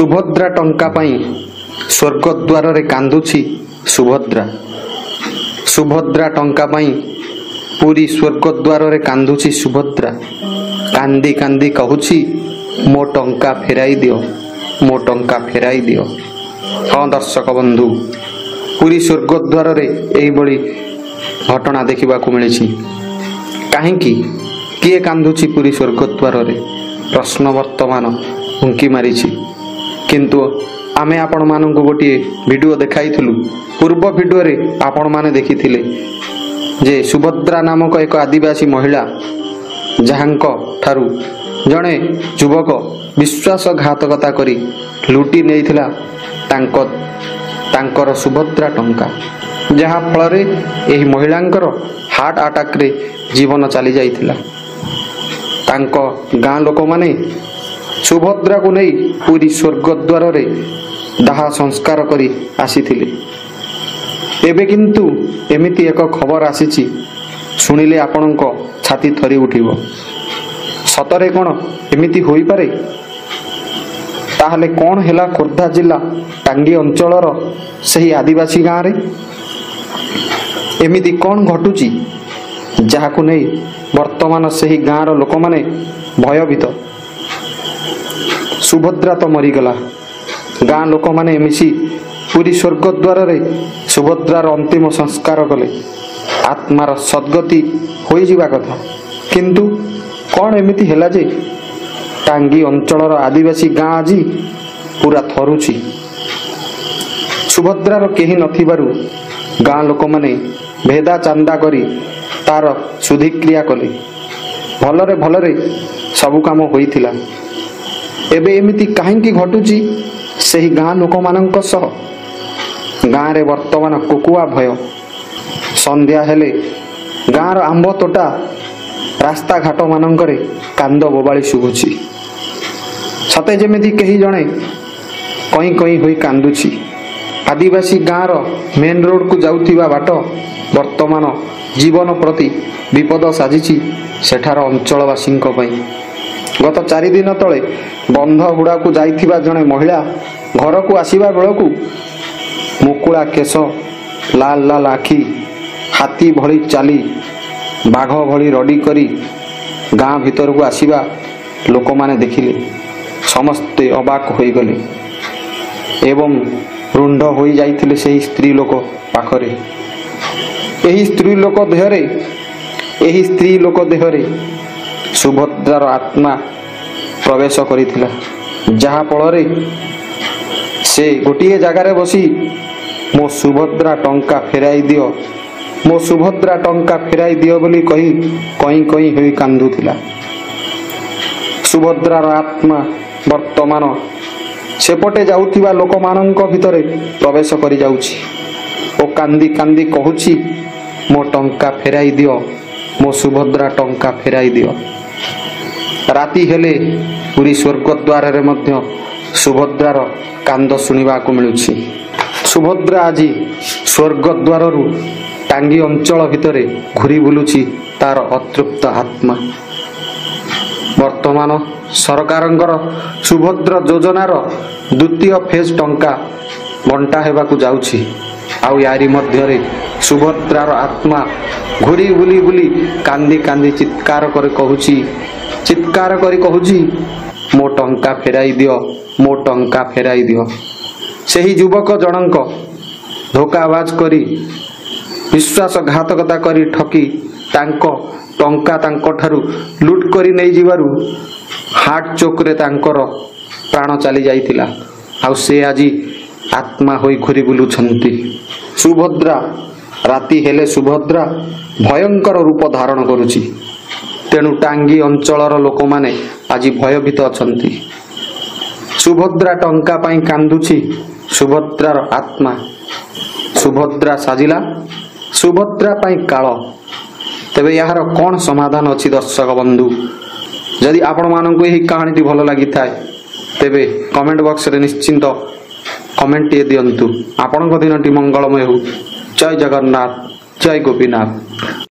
सुभद्रा टंका पाई स्वर्गद्वार रे कांदुछि सुभद्रा। सुभद्रा टंका पाई पूरी स्वर्गद्वार रे कांदुछि सुभद्रा। कांदी कांदी कहूछि मो टंका फेराई दियो, मो टंका फेराई दियो। हाँ दर्शक बंधु, पूरी स्वर्गद्वार रे एई बड़ी घटना देखा मिली। कहीं किए कांदुछि पूरी स्वर्गद्वार रे प्रश्न वर्तमान हुंकी मारी। किंतु आमे आपण मानकु गोटे वीडियो देखाइथिलु। पूर्व वीडियो रे आपण माने देखिथिले जे सुभद्रा नामक एक आदिवासी महिला जहांक ठारू जणे युवक विश्वासघातकता करी लुटी नेइथिला तांकर सुभद्रा टंका, जहा फल रे एही महिलांकर हार्ट अटैक रे जीवन चली जाइथिला। तांको गाँ लोक माने सुभद्रा को नहीं पूरी स्वर्गद्वार रे दाह संस्कार करी आसीथिले। एबे किंतु एमिति एक खबर आसीची, सुनिले आपणको छाती थरी उठिबो। सतरे कोन एमिति होई पारे? ताहले कोन हेला खोर्धा जिला टांगी अंचलर सही आदिवासी गाँ रे एमिति कोन घटुची जाहाकु नहीं वर्तमान सही गाँ रो लोक माने भयभीत। सुभद्रा तो मरीगला, गाँ लोक माने मिसी पूरी स्वर्गद्वार रे सुभद्रार अंतिम संस्कार कले। आत्मार सद्गति होई जीवा कथा, किंतु कौन एमिति हेला जे टांगी अंचलर आदिवासी गाँ आज पूरा थरुची। सुभद्रार केही नथिबारु गाँ लोक माने भेदा चांदा करी तार शुद्धिक्रिया कले। भलरे भलरे सबु काम होइथिला। एबे एमिति काहेकि घटुची सही गाँ लोक मानक सह? गाँ रे वर्तमान कुकुआ भय। संध्या हेले गाँर आंब तोटा रास्ता घाट मानकरे कांद बोबाली शुभुची। सते जेमिति केही जणे कई कई होई कांदुची। आदिवासी गाँर मेन रोड को जाउथिबा बाट वर्तमान जीवन प्रति विपद साजिची सेठार अंचलवासी पई। गत 4 दिन तले बंध हुड़ा को जाइथिबा जणे महिला घर को आसीबा बेलकू मुकुला केश, लाल लाल आखि, हाथी भली चाली, बाघ भली रडी करी गाँ भीतर को आसीबा लोक माने देखिले। समस्ते अबाक होई गले एवं रुंड होई जाइथिले सेही स्त्री लोक पाखरे। एही स्त्री लोक देहरे सुभद्रार आत्मा प्रवेश करिथिला, जहा फଳରେ से गोटिए जगार बसी मो सुभद्रा टंका फेराई दियो, मो सुभद्रा टंका फेराई दियो बोली कही कई कई होई कांदुथिला। सुभद्रार आत्मा वर्तमान सेपटे जाउथिबा लोक मानक भितरे प्रवेश करि जाउछि ओ कांदी कांदी कहूछि मो टंका फेराई दियो, मो सुभद्रा टंका फेराई दियो। राति हेले पूरी स्वर्गद्वार रे मध्य सुभद्रार कांद सुनिबा को मिलुछि। सुभद्रा आज स्वर्गद्वार रु टांगी अंचल भितरे घुरी बुलुछि तार अतृप्त आत्मा। वर्तमान सरकारंकर सुभद्रा योजनार द्वितीय फेज टंका बंटा हेबाकू जाउछि। आउ यारी मध्यरे सुभद्रार आत्मा घुरी बुली बुली कांदी कांदी चित्कार करी कहूची मो टंका फेराई दियो, मो टंका फेराई दियो। सेही युवक जनक धोकाबाज करी विश्वासघातकता करी ठकी तांको टंका तांको ठारू लुट करी नै जिबारु हार्ट चोक रे तांकर प्राण चली जाइथिला। आउ से आजी आत्मा होई घुरी बुलुछंती। सुभद्रा राति हेले सुभद्रा भयंकर रूप धारण करुची। तेणु टांगी अंचलर लोक माने आज भयभीत अछंती। सुभद्रा टंका पाई कांदुची सुभद्रार आत्मा। सुभद्रा साजिला सुभद्रा पाई काल। तेबे यार कौन समाधान अछि दर्शक बंधु? जदि आपण मानकु एही कहानी भल लागि थाए तेबे कमेंट बॉक्स रे निश्चिंत कमेंट दियंतु। आपणको दिनटी मंगलमय हो। जय जगन्नाथ, जय गोपीनाथ।